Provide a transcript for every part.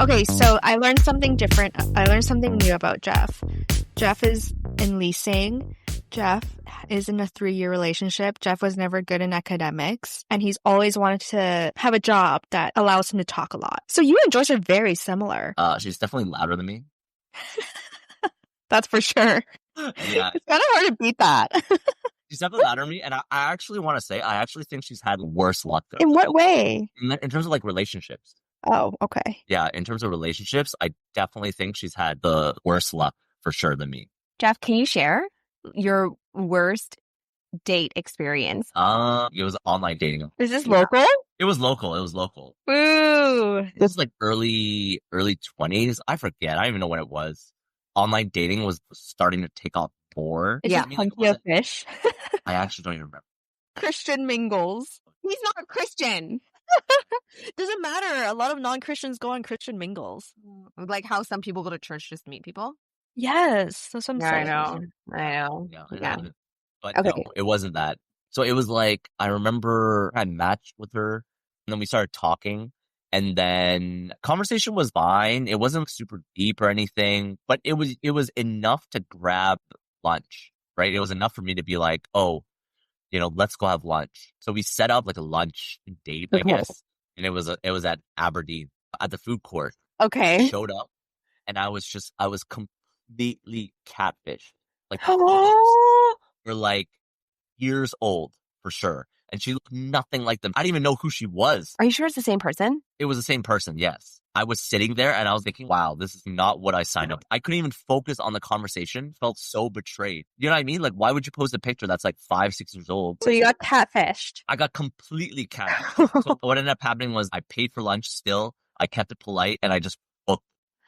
Okay, so I learned something different. I learned something new about Geoff. Geoff is in leasing. Geoff is in a 3-year relationship. Geoff was never good in academics, and he's always wanted to have a job that allows him to talk a lot. So you and Joyce are very similar. She's definitely louder than me. That's for sure. Yeah. It's kind of hard to beat that. She's definitely louder than me, and I actually want to say, I actually think she's had worse luck. Though. In what way? In terms of like relationships. Oh, okay. Yeah, in terms of relationships, I definitely think she's had the worse luck for sure than me. Geoff, can you share your worst date experience? It was online dating. Is this local? It was local. Ooh. This is like early 20s. I forget. I don't even know when it was. Online dating was starting to take off more. Is it Plenty of Fish? I actually don't even remember. Christian mingles. He's not a Christian. Doesn't matter. A lot of non-Christians go on Christian mingles. Like how some people go to church just to meet people. Yes, that's what I'm saying. I know. Yeah. But Okay. no, it wasn't that. So it was like, I remember I matched with her, and then we started talking, and then conversation was fine. It wasn't super deep or anything, but it was enough to grab lunch, right? It was enough for me to be like, oh, let's go have lunch. So we set up like a lunch date, I guess. And it was at Aberdeen at the food court. Okay. Showed up, and I was completely catfished. Like, were like years old for sure. And she looked nothing like them. I didn't even know who she was. Are you sure it's the same person? It was the same person, yes. I was sitting there and I was thinking, wow, this is not what I signed up. I couldn't even focus on the conversation. Felt so betrayed. You know what I mean? Like, why would you post a picture that's like 5-6 years old? So you got catfished. I got completely catfished. So what ended up happening was I paid for lunch still. I kept it polite and I just booked.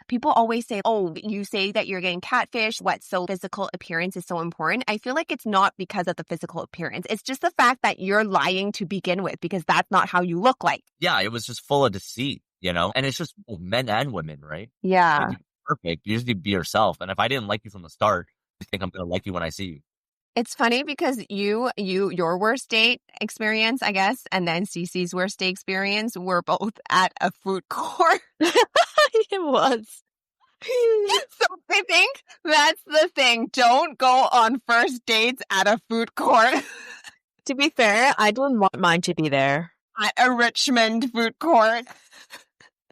People always say, oh, you say that you're getting catfished. Physical appearance is so important. I feel like it's not because of the physical appearance. It's just the fact that you're lying to begin with because that's not how you look like. Yeah, it was just full of deceit, And it's just men and women, right? Yeah. Perfect. You just need to be yourself. And if I didn't like you from the start, I think I'm going to like you when I see you. It's funny because your worst date experience, I guess, and then Cece's worst date experience were both at a food court. It was. So I think that's the thing. Don't go on first dates at a food court. To be fair, I don't want mine to be there. At a Richmond food court.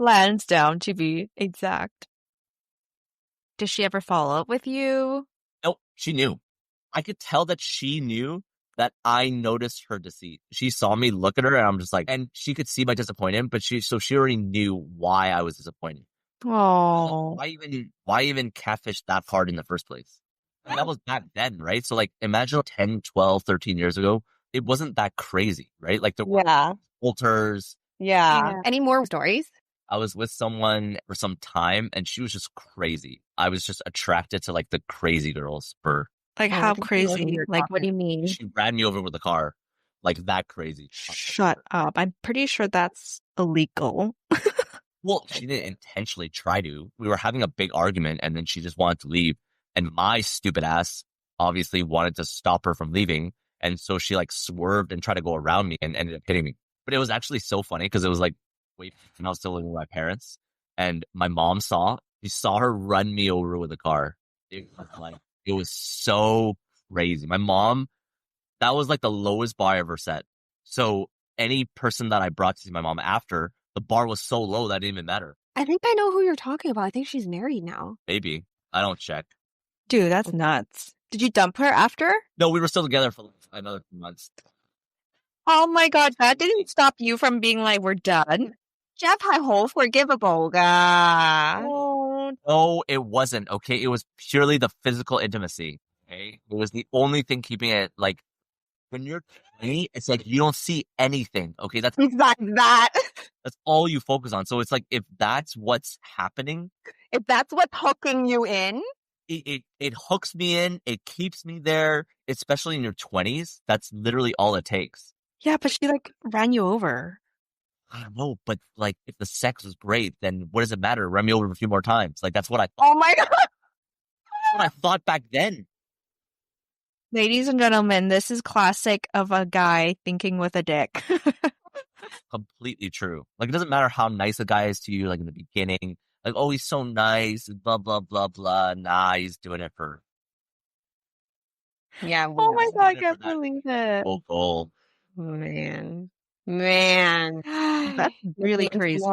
Lansdowne, to be exact. Did she ever follow up with you? Nope, she knew. I could tell that she knew that I noticed her deceit. She saw me look at her and I'm just like, and she could see my disappointment, but she already knew why I was disappointed. Oh. Why even catfish that hard in the first place? And that was back then, right? So like imagine 10, 12, 13 years ago, it wasn't that crazy, right? Like there were filters. Yeah. Any more stories? I was with someone for some time and she was just crazy. I was just attracted to like the crazy girls for like how crazy? Like what do you mean? She ran me over with a car. Like that crazy. Shut up. I'm pretty sure that's illegal. Well, she didn't intentionally try to. We were having a big argument and then she just wanted to leave. And my stupid ass obviously wanted to stop her from leaving. And so she like swerved and tried to go around me and ended up hitting me. But it was actually so funny because it was like, wait, and I was still living with my parents. And my mom saw her run me over with a car. It was so crazy. My mom, that was like the lowest bar I ever set. So any person that I brought to see my mom after, the bar was so low that it didn't even matter. I think I know who you're talking about. I think she's married now. Maybe. I don't check. Dude, that's nuts. Did you dump her after? No, we were still together for another few months. Oh my God, that didn't stop you from being like, we're done. Geoff 係好 forgivable 㗎. Oh. No, it wasn't, okay? It was purely the physical intimacy, okay? It was the only thing keeping it, like, when you're 20, it's like you don't see anything, okay? That's exactly that. That's all you focus on. So it's like, if that's what's happening, if that's what's hooking you in, it hooks me in. It keeps me there, especially in your 20s. That's literally all it takes. Yeah, but she like ran you over. I don't know, but like if the sex was great, then what does it matter? Run me over a few more times. Like that's what I thought. Oh my God. That's what I thought back then. Ladies and gentlemen, this is classic of a guy thinking with a dick. Completely true. Like it doesn't matter how nice a guy is to you, like in the beginning, Like, oh, he's so nice, blah, blah, blah, blah. Nah, he's doing it for, Yeah. Oh my he's God, I doing it for can't that believe it. full goal. Man. Man. That's Really crazy.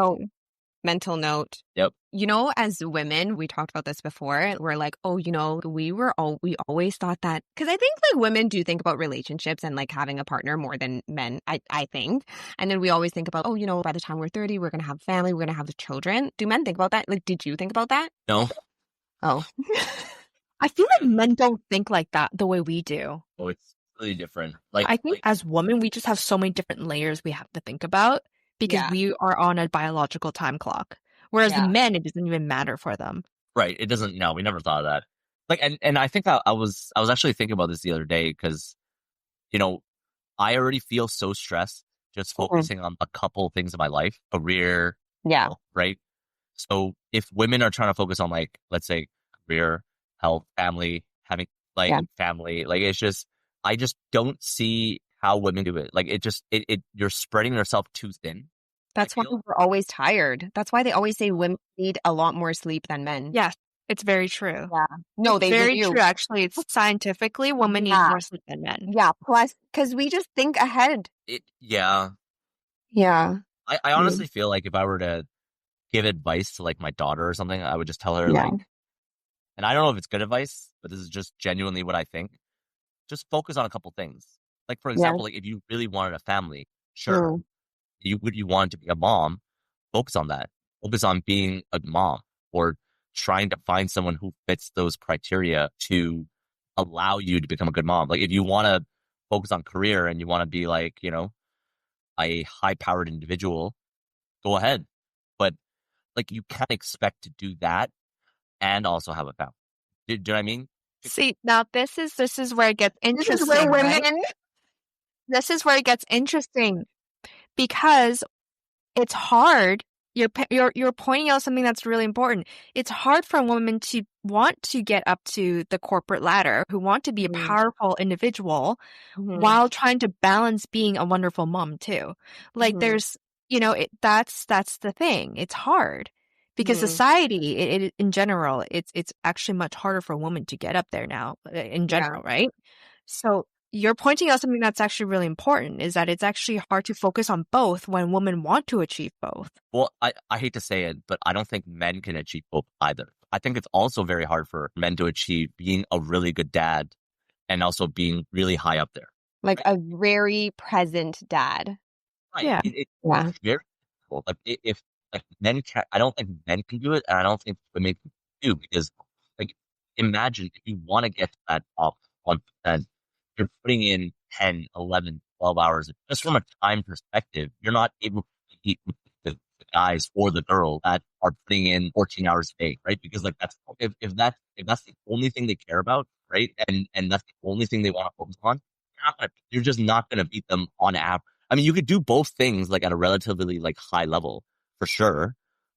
Mental note. Yep. You know, as women, we talked about this before. We're like, oh, you know, we always thought that, because I think like women do think about relationships and like having a partner more than men, I think. And then we always think about, oh, you know, by the time we're 30, we're going to have family, we're going to have the children. Do men think about that? Like, did you think about that? No. Oh, I feel like men don't think like that the way we do. Oh, it's really different. I think as women, we just have so many different layers we have to think about because yeah. we are on a biological time clock. Whereas Yeah. men, it doesn't even matter for them. Right. It doesn't, no, we never thought of that. Like, and I think I was actually thinking about this the other day because, you know, I already feel so stressed just focusing on a couple things in my life, career, Yeah. health, right? So if women are trying to focus on like, let's say career, health, family, having like Yeah. family, like it's just, I just don't see how women do it. Like you're spreading yourself too thin. That's why we're always tired. That's why they always say women need a lot more sleep than men. Yes, it's very true. Yeah. No, It's they very do. true. Actually, it's scientifically, women need more sleep than men. Yeah. Plus, because we just think ahead. Yeah. Yeah. I honestly feel like if I were to give advice to like my daughter or something, I would just tell her like, and I don't know if it's good advice, but this is just genuinely what I think. Just focus on a couple things. Like for example, like if you really wanted a family, sure, you want to be a mom, focus on that. Focus on being a mom or trying to find someone who fits those criteria to allow you to become a good mom. Like if you want to focus on career and you want to be like, you know, a high powered individual, go ahead. But like you can't expect to do that and also have a family. Do you know what I mean? See, now this is where it gets interesting. This is where women. Right? This is where it gets interesting because it's hard. You're pointing out something that's really important. It's hard for women to want to get up to the corporate ladder, who want to be a powerful individual while trying to balance being a wonderful mom too. Like there's, you know, that's the thing. It's hard because society, it in general, it's actually much harder for women to get up there now in general, right? So you're pointing out something that's actually really important, is that it's actually hard to focus on both when women want to achieve both. Well, I hate to say it, but I don't think men can achieve both either. I think it's also very hard for men to achieve being a really good dad and also being really high up there. Like a very present dad. Right. Yeah. It's very difficult. Like if like men can, I don't think men can do it, and I don't think women can do, because like imagine if you want to get to that top 1%, you're putting in 10, 11, 12 hours just from a time perspective. You're not able to compete with the guys or the girls that are putting in 14 hours a day, right? Because like that's if that's the only thing they care about, right? And that's the only thing they want to focus on, you're just not gonna beat them on average. I mean, you could do both things like at a relatively like high level for sure.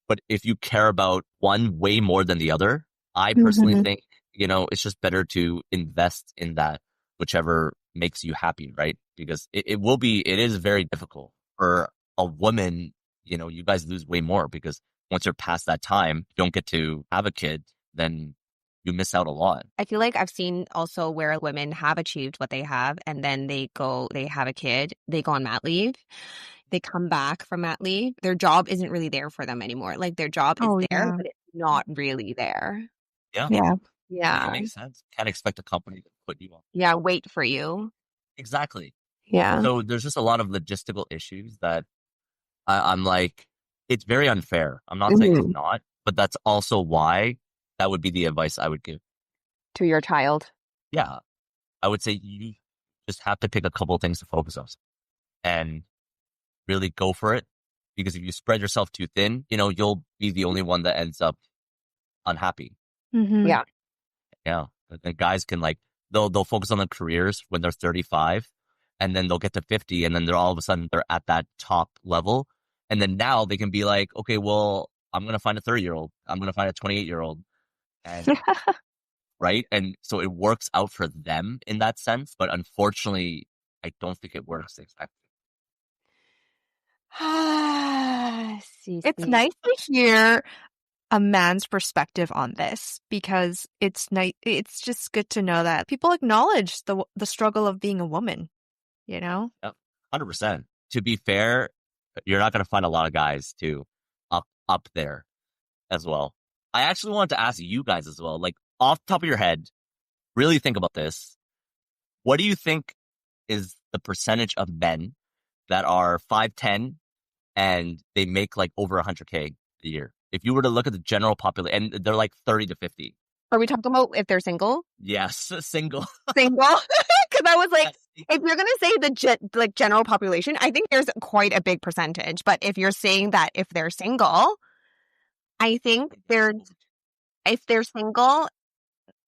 But if you care about one way more than the other, I personally think, you know, it's just better to invest in that, whichever makes you happy, right? Because it is very difficult for a woman. You know, you guys lose way more because once you're past that time, you don't get to have a kid, then you miss out a lot. I feel like I've seen also where women have achieved what they have and then they have a kid, they go on mat leave, they come back from mat leave. Their job isn't really there for them anymore. Like their job is there, but it's not really there. Yeah. Yeah. Yeah. It makes sense. Can't expect a company to put you on. Yeah. Wait for you. Exactly. Yeah. So there's just a lot of logistical issues that I'm like, it's very unfair. I'm not saying it's not, but that's also why that would be the advice I would give. To your child. Yeah. I would say you just have to pick a couple of things to focus on and really go for it. Because if you spread yourself too thin, you know, you'll be the only one that ends up unhappy. Yeah. Yeah. The guys can like, they'll focus on their careers when they're 35 and then they'll get to 50 and then they're all of a sudden they're at that top level. And then now they can be like, okay, well, I'm going to find a 30-year-old. I'm going to find a 28-year-old. And right. And so it works out for them in that sense. But unfortunately, I don't think it works exactly. It's nice to hear a man's perspective on this, because it's nice. It's just good to know that people acknowledge the struggle of being a woman, you know? Yep. 100%. To be fair, you're not going to find a lot of guys too up there as well. I actually wanted to ask you guys as well, like off the top of your head, really think about this. What do you think is the percentage of men that are 5'10" and they make like over 100K a year? If you were to look at the general population, and they're like 30 to 50. Are we talking about if they're single? Yes, single. Single? Because I was like, Yes. if you're going to say the general population, I think there's quite a big percentage. But if you're saying that if they're single, I think if they're single,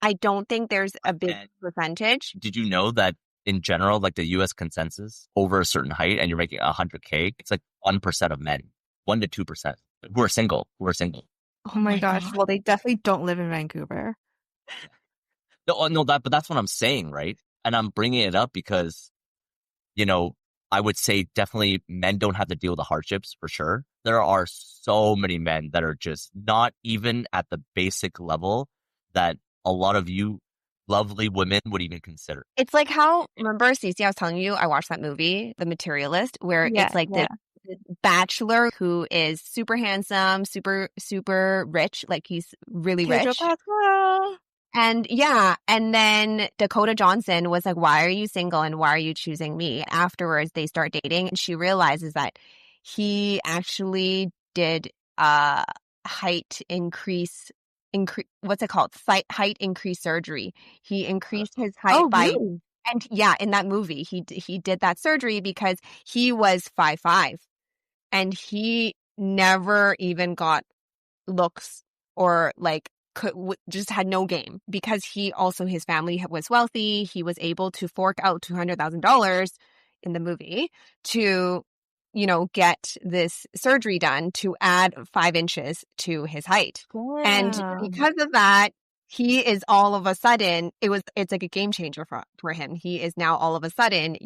I don't think there's a big percentage. Did you know that in general, like the US consensus over a certain height and you're making 100K, it's like 1% of men, 1 to 2% who are single. Oh my gosh. Well, they definitely don't live in Vancouver. No, but that's what I'm saying, right? And I'm bringing it up because, you know, I would say definitely men don't have to deal with the hardships for sure. There are so many men that are just not even at the basic level that a lot of you lovely women would even consider. It's like how, remember, Cece, I was telling you, I watched that movie, The Materialist, where it's like the bachelor who is super handsome, super, super rich, like he's really Pedro rich. Pascal. And and then Dakota Johnson was like, why are you single and why are you choosing me? Afterwards, they start dating and she realizes that he actually did height increase, what's it called? Height increase surgery. He increased his height really? And in that movie, he did that surgery because he was 5'5", and he never even got looks or like just had no game because his family was wealthy. He was able to fork out $200,000 in the movie to, get this surgery done to add 5 inches to his height. Wow. And because of that, he is all of a sudden, it's like a game changer for him. He is now all of a sudden,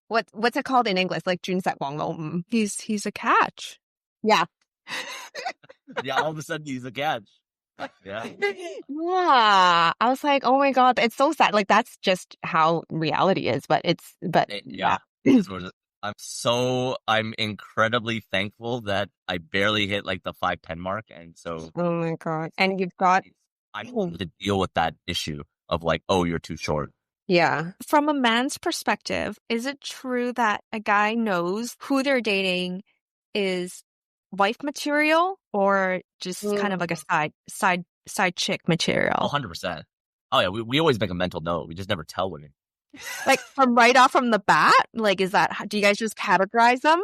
what's it called in English? Like 轉石黃龍. He's a catch. Yeah. Yeah, all of a sudden he's a catch. Yeah. Yeah. I was like, oh my God, it's so sad. Like that's just how reality is, Yeah. I'm incredibly thankful that I barely hit like the 5'10" mark. And so. Oh my God. And you've got. I have to deal with that issue of like, oh, you're too short. Yeah. From a man's perspective, is it true that a guy knows who they're dating is wife material or just kind of like a side chick material? 100%. Oh yeah, we always make a mental note. We just never tell women. Like right off from the bat? Like, do you guys just categorize them?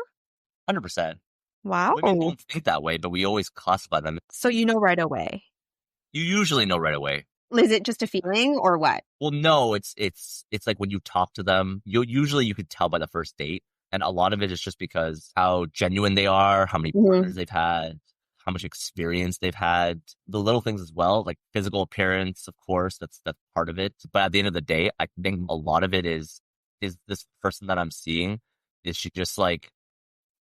100%. Wow. Women don't think that way, but we always classify them. So you know right away. You usually know right away. Is it just a feeling or what? Well, no, it's like when you talk to them, you could tell by the first date. And a lot of it is just because how genuine they are, how many partners they've had, how much experience they've had, the little things as well, like physical appearance, of course, that's part of it. But at the end of the day, I think a lot of it is this person that I'm seeing, is she just like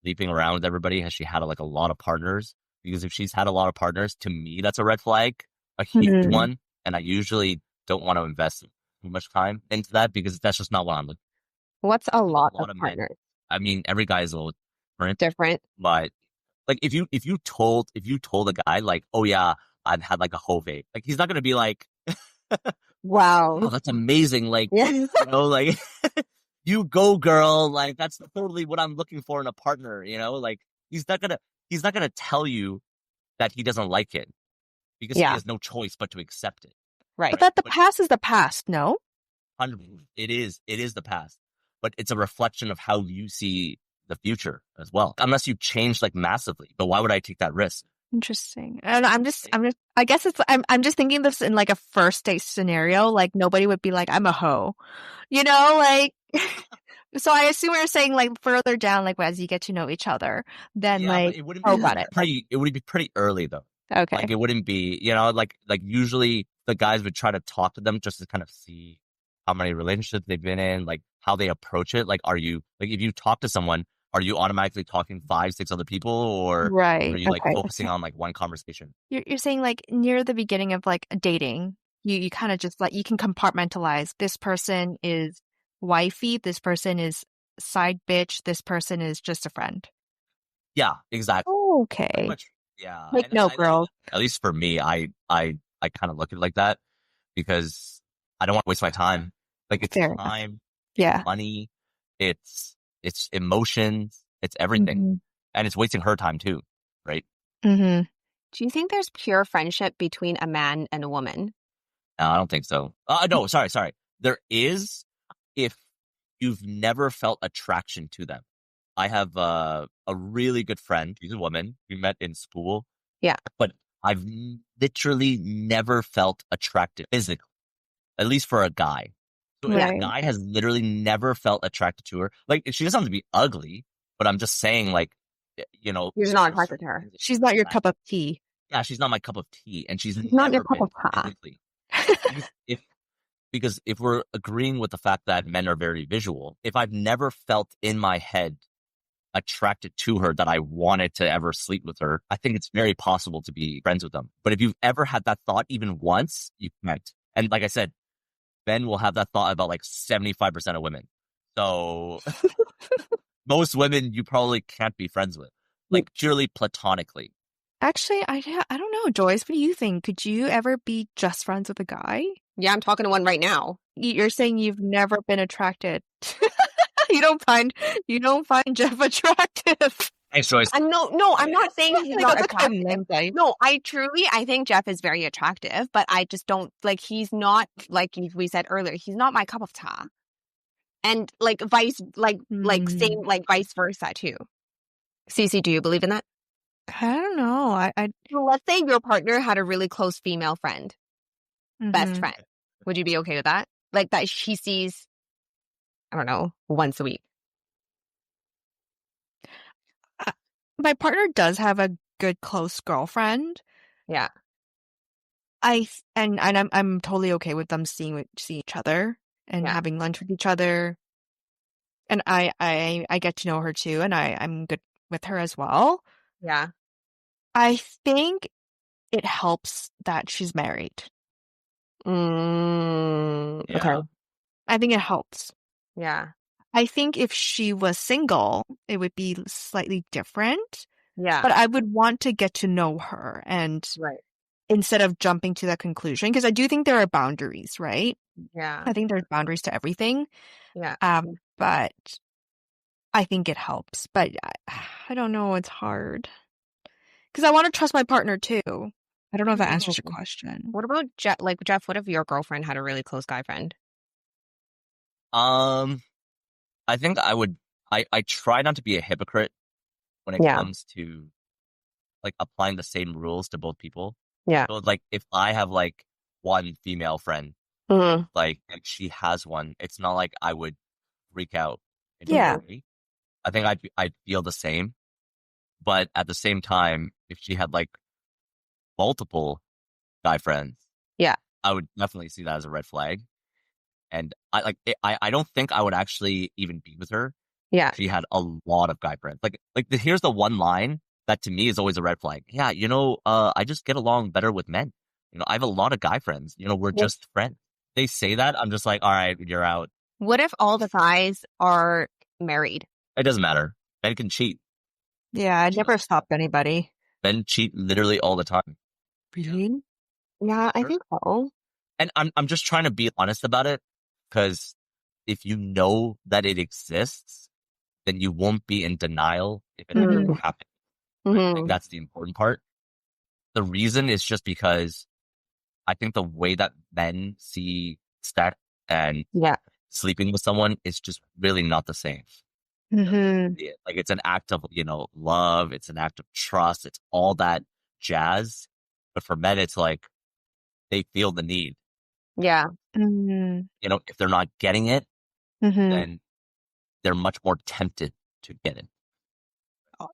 sleeping around with everybody? Has she had like a lot of partners? Because if she's had a lot of partners, to me, that's a red flag, a huge one. And I usually don't want to invest too much time into that because that's just not what I'm looking for. What's a lot of partners? Men. I mean, every guy is a little different. But like if you told a guy like, oh yeah, I've had like a Hove, like he's not gonna be like, wow, oh, that's amazing. Like, like you go girl. Like that's totally what I'm looking for in a partner. Like he's not gonna tell you that he doesn't like it because he has no choice but to accept it. Right. But the past is the past, no? 100%. It is the past, but it's a reflection of how you see the future as well. Unless you change like massively, but why would I take that risk? Interesting. And I guess I'm just thinking this in like a first date scenario. Like nobody would be like, I'm a hoe, like. So I assume you're saying like further down, like as you get to know each other, then like it wouldn't be it would be pretty early though. Okay. Like it wouldn't be, like usually the guys would try to talk to them just to kind of see how many relationships they've been in, like how they approach it. Like, if you talk to someone, Are you automatically talking 5, 6 other people, or are Right. you like Okay. focusing on like one conversation? You're saying like near the beginning of like dating, you kind of just like you can compartmentalize. This person is wifey, this person is side bitch, this person is just a friend. Yeah, exactly. Oh, Pretty okay. much. Yeah, Like and no, I girl. at least for me, I kind of look at it like that because I don't want to waste my time. Like it's Fair enough. time, it's Yeah. money, it's emotions, it's everything, Mm-hmm. and it's wasting her time too, right? Mm-hmm. Do you think there's pure friendship between a man and a woman? No, I don't think so. No, sorry. There is if you've never felt attraction to them. I have a really good friend. She's a woman. We met in school, Yeah. but I've literally never felt attracted physically, at least for a guy. So if a Right. guy has literally never felt attracted to her, like she doesn't have to be ugly, but I'm just saying, like, you know, You're just not there's attracted certain to her. things that She's not your attract. cup of tea. Yeah, she's not my cup of tea, and she's It's not your never cup of been tea. physically. Because if we're agreeing with the fact that men are very visual, if I've never felt in my head attracted to her that I wanted to ever sleep with her, I think it's very possible to be friends with them. But if you've ever had that thought even once, you can't. And like I said, men will have that thought about like 75% of women. So most women you probably can't be friends with, like purely platonically. Actually, I don't know, Joyce. What do you think? Could you ever be just friends with a guy? Yeah, I'm talking to one right now. You're saying you've never been attracted. You don't find Geoff attractive. Thanks, Joyce. No, I'm not saying he's Like, not that's like a attractive. man type. No, I think Geoff is very attractive, but I just don't like. He's not like we said earlier. He's not my cup of tea, and like same like vice versa too. Cece, do you believe in that? I don't know. So let's say your partner had a really close female friend, best Mhm. friend. Would you be okay with that? Like that she sees, I don't know, once a week. My partner does have a good close girlfriend. Yeah, And I'm totally okay with them seeing each other and yeah, having lunch with each other. And I get to know her too, and I'm good with her as well. yeah. I think it helps that she's married. Okay. Yeah. I think it helps. Yeah, I think if she was single, it would be slightly different, yeah. but I would want to get to know her and Right. instead of jumping to that conclusion, because I do think there are boundaries, right? Yeah, I think there's boundaries to everything. yeah. But I think it helps. But I don't know. It's hard because I want to trust my partner too. I don't know if that answers your question. What about Jeff? Like Jeff, what if your girlfriend had a really close guy friend? Um, I think I would. I try not to be a hypocrite when it Yeah, comes to like applying the same rules to both people. yeah. So like if I have like one female friend, Mm-hmm. like and she has one, it's not like I would freak out in any Yeah. way. I think I'd feel the same. But at the same time, if she had like multiple guy friends, Yeah, I would definitely see that as a red flag. And I don't think I would actually even be with her. yeah. She had a lot of guy friends. Here's the one line that to me is always a red flag. Yeah, I just get along better with men. I have a lot of guy friends. We're Well, just friends. They say that, I'm just like, all right, you're out. what if all the guys are married? It doesn't matter. Men can cheat. Yeah. I never stopped anybody. Men cheat literally all the time. Really? Yeah, I Sure. think so. And I'm just trying to be honest about it because if you know that it exists, then you won't be in denial if it Mhm. happens. I Mm-hmm. think that's the important part. The reason is just because I think the way that men see sex and Yeah, sleeping with someone is just really not the same. Mhm. Like it's an act of, love. It's an act of trust. It's all that jazz. But for men, it's like they feel the need. yeah. Mhm. If they're not getting it, Mhm. then they're much more tempted to get it.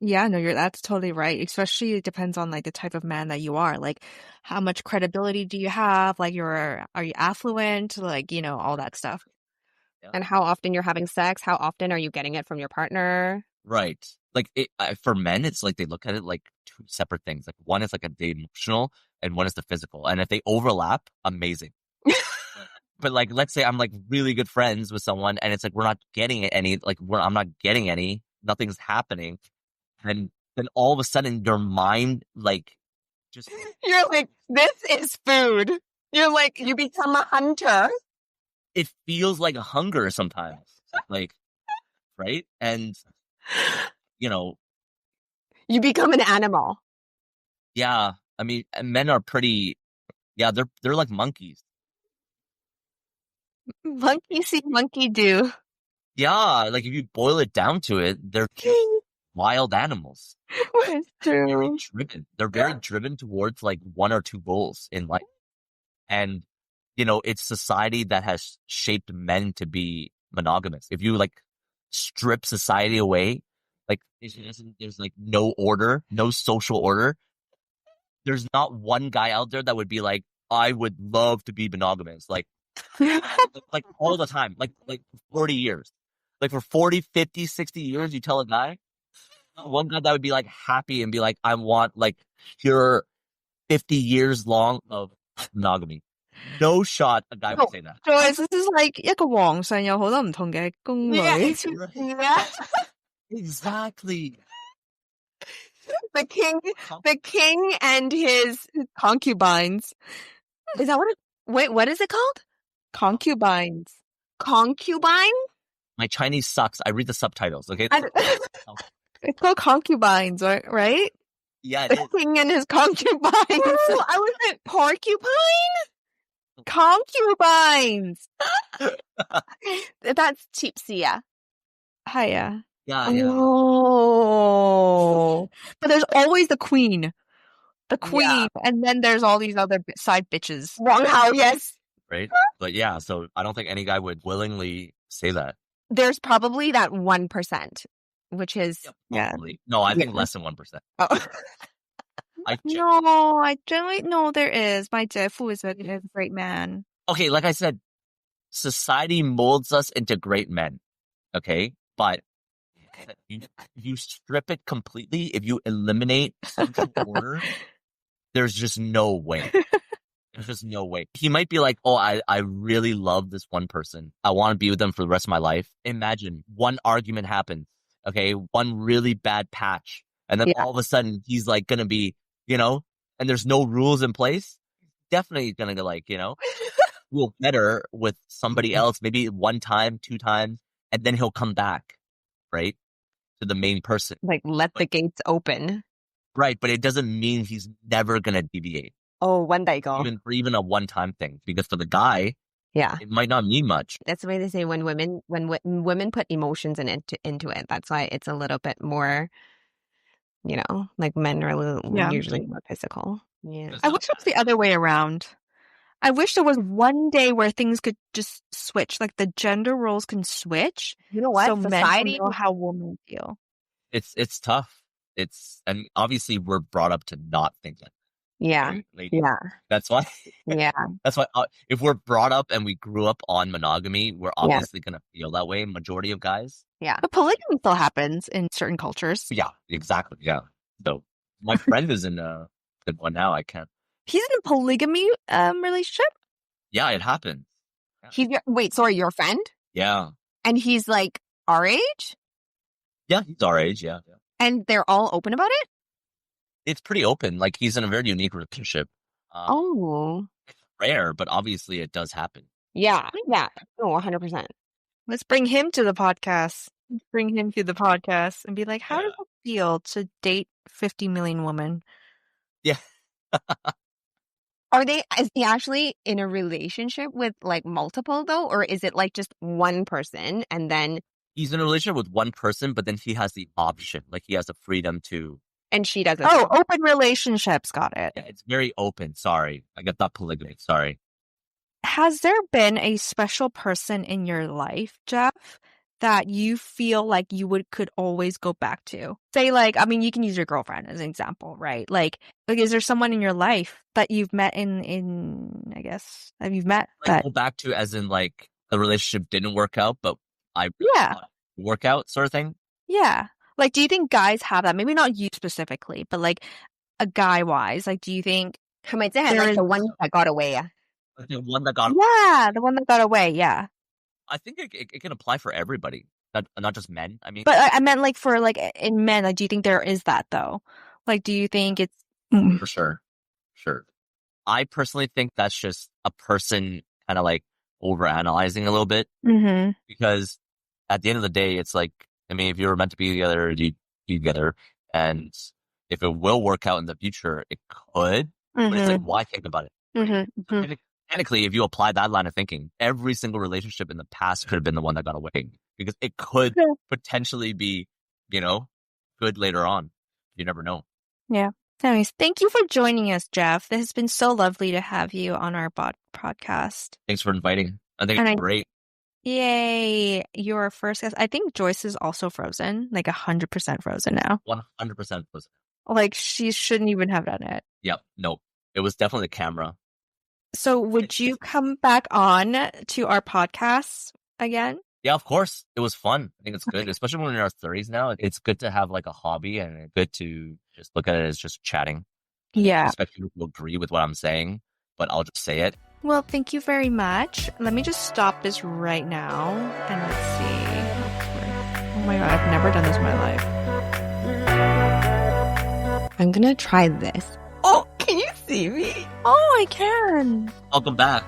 Yeah, no, that's totally right. Especially it depends on like the type of man that you are. Like how much credibility do you have? Like are you affluent? Like, all that stuff. And how often you're having sex? How often are you getting it from your partner? Right. Like for men, it's like they look at it like two separate things. Like one is like the emotional and one is the physical. And if they overlap, amazing. But like, let's say I'm like really good friends with someone and it's like, we're not getting any, like I'm not getting any, nothing's happening. And then all of a sudden your mind, like just, You're like, this is food. You're like, you become a hunter. it feels like a hunger sometimes. Like, right? And, you know, You become an animal. yeah, I mean, men are pretty, yeah, they're like monkeys. Monkey see, monkey do. Yeah, like if you boil it down to it, they're wild animals. It's Very true. driven. They're very driven towards like one or two goals in life. And, you know, it's society that has shaped men to be monogamous. If you like strip society away, like there's like no order, no social order. There's not one guy out there that would be like, I would love to be monogamous. Like all the time, like 40 years. Like for 40, 50, 60 years, you tell a guy, one guy that would be like happy and be like, I want like pure 50 years long of monogamy. No shot a guy would say that. Joyce, this is like 一個皇上有好多唔同嘅宮女。Yeah. Exactly. The king and his Concubines. is that what it, wait, what is it called? Concubines. Concubine? My Chinese sucks. I read the subtitles, okay? It's called concubines, right? Yeah, it is. The king and his concubines. Oh, I was like, porcupine? Concubines. That's Chipsia. Hiya. Yeah, yeah. Oh. But there's always the queen. The queen. Yeah. And then there's all these other side bitches. Wrong how, yes. Right? But yeah, so I don't think any guy would willingly say that. There's probably that 1%, which is... Yeah. Probably. No, I think less than 1%. Oh. No, I generally, no, there is. My Geoff is a great man. Okay, like I said, society molds us into great men. Okay? But if you strip it completely, if you eliminate social order, there's just no way. There's just no way. He might be like, oh, I really love this one person. I want to be with them for the rest of my life. Imagine one argument happens, okay? One really bad patch. And then all of a sudden he's like going to be, you know, and there's no rules in place. Definitely going to like, you know, feel better with somebody else, maybe one time, two times, and then he'll come back, right? To the main person. Like, let the gates open. Right, but it doesn't mean he's never going to deviate. Oh, one day go. Even a one-time thing. Because for the guy, Yeah. it might not mean much. That's the way they say when women put emotions into it. That's why it's a little bit more, you know, like men are usually more physical. Yeah. I wish it was the other way around. I wish there was one day where things could just switch, like the gender roles can switch. You know what? So Society men know how women feel. It's tough. And obviously we're brought up to not think that. Yeah. Right? Like, Yeah. That's why. Yeah. That's why if we're brought up and we grew up on monogamy, we're obviously going to feel that way. Majority of guys. Yeah. But polygamy still happens in certain cultures. Yeah, exactly. Yeah. So my friend is in a good one now. I can't. He's in a polygamy relationship? Yeah, it happened. Wait, sorry, your friend? Yeah. And he's like our age? Yeah, he's our age. Yeah. And they're all open about it? It's pretty open. Like he's in a very unique relationship. Oh. It's rare, but obviously it does happen. Yeah. Yeah. Oh, 100%. Let's bring him to the podcast. Bring him to the podcast and be like, how does it feel to date 50 million women? Yeah. Is he actually in a relationship with like multiple though? Or is it like just one person and then... He's in a relationship with one person, but then he has the option. Like he has the freedom to... And she doesn't. Oh, open relationships. Got it. Yeah, it's very open. Sorry. I got that polygamy. Sorry. Has there been a special person in your life, Geoff, that you feel like you could always go back to? Say like, I mean, you can use your girlfriend as an example, right? Like is there someone in your life that you've met in I guess, have you met Like, that? go back to as in like the relationship didn't work out, but I Yeah. work out sort of thing? Yeah. Like, do you think guys have that? Maybe not you specifically, but like a guy wise, like, do you think 係咪即係 there like is? the one that got away 啊？ The one that got, Yeah, the one that got away. Yeah, I think it can apply for everybody, not just men. I mean, but I meant like for like in men. Like, do you think there is that though? Like, do you think it's? for sure. I personally think that's just a person kind of like overanalyzing a little bit, Mm-hmm. because at the end of the day, it's like, I mean, if you were meant to be together, you be together, and if it will work out in the future, it could. But it's like, why think about it? Mm-hmm. Technically, if you apply that line of thinking, every single relationship in the past could have been the one that got away, because it could potentially be, good later on. You never know. Yeah. Anyways, thank you for joining us, Geoff. This has been so lovely to have you on our podcast. Thanks for inviting. I think And it's great. Yay, your first guest. I think Joyce is also frozen, like 100% frozen now. 100% was. Like, she shouldn't even have done it. Yep. Nope. It was definitely the camera. So would you come back on to our podcast again? Yeah, of course. It was fun. I think it's good, especially when we're in our 30s now. It's good to have like a hobby, and it's good to just look at it as just chatting. Yeah. Especially if you agree with what I'm saying, but I'll just say it. Well, thank you very much. Let me just stop this right now and let's see. Oh my God, I've never done this in my life. I'm gonna try this. Oh, can you see me? Oh, I can. Welcome back.